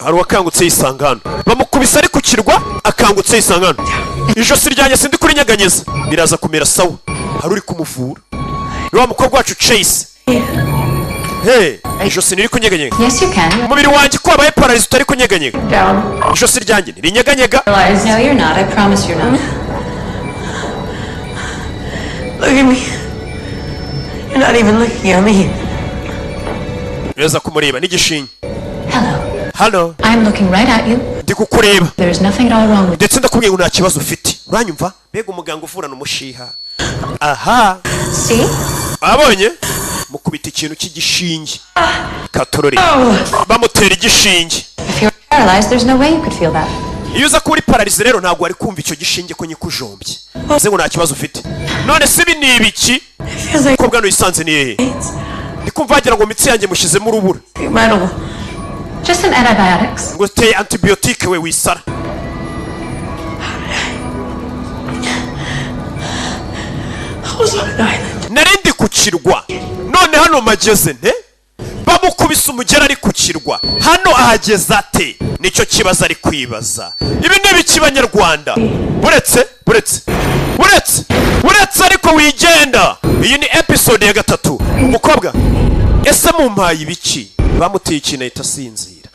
hari uwakangutse yisanga hano, bamukubise ari ku kirwa akangutse yisanga hano, ijosi ryanjye sindi kuri nyeganyeza, biraza kumera sawa, hari uri kumuvura, ni wa mukobwa wacu Chase. Hey, ijosi niri kunyeganyega. Yes, you can. Umubiri wanjye ko wabaye paralyze utari kunyeganyega. Ijosi ryanjye nirinyeganyega. No, you're not. I promise you're not. Look at me. You're not even looking at me. Neza kumureba n'igishinge. Hello. Hello. I'm looking right at you. Ndi kukureba. There is nothing at all wrong with you. Ndetse ndakubwiye ngo nta kibazo ufite. Uranyumva? Mbega umuganga uvurana umushiha. Aha. See? Abonye? Mukubita ikintu cy'igishinge. Katorori. Bamutera igishinge. If you're paralyzed, there's no way you could feel that. Iyo uza kuri paralyze rero ntabwo wari kumva icyo gishinge ko nyikujombye. Nze ngo nta kibazo ufite. None sibi ni ibiki? Ko bwano yisanze ni hehe? Ndikumva wagira ngo mitsi yanjye mushizemo urubura. Just some antibiotics. Ngo teye antibiotique we wisara. Narindi ku kirwa. None hano mageze nte? Bamukubise umugera ari ku kirwa. Hano ahageze ate? Nicyo kibazo ari kwibaza. Ibi ni ibiki Banyarwanda? Buretse ariko wigenda. Iyi ni episode ya 3. Umukobwa ese mumpaye ibiki? Bamuteye ikintu ahita asinzira.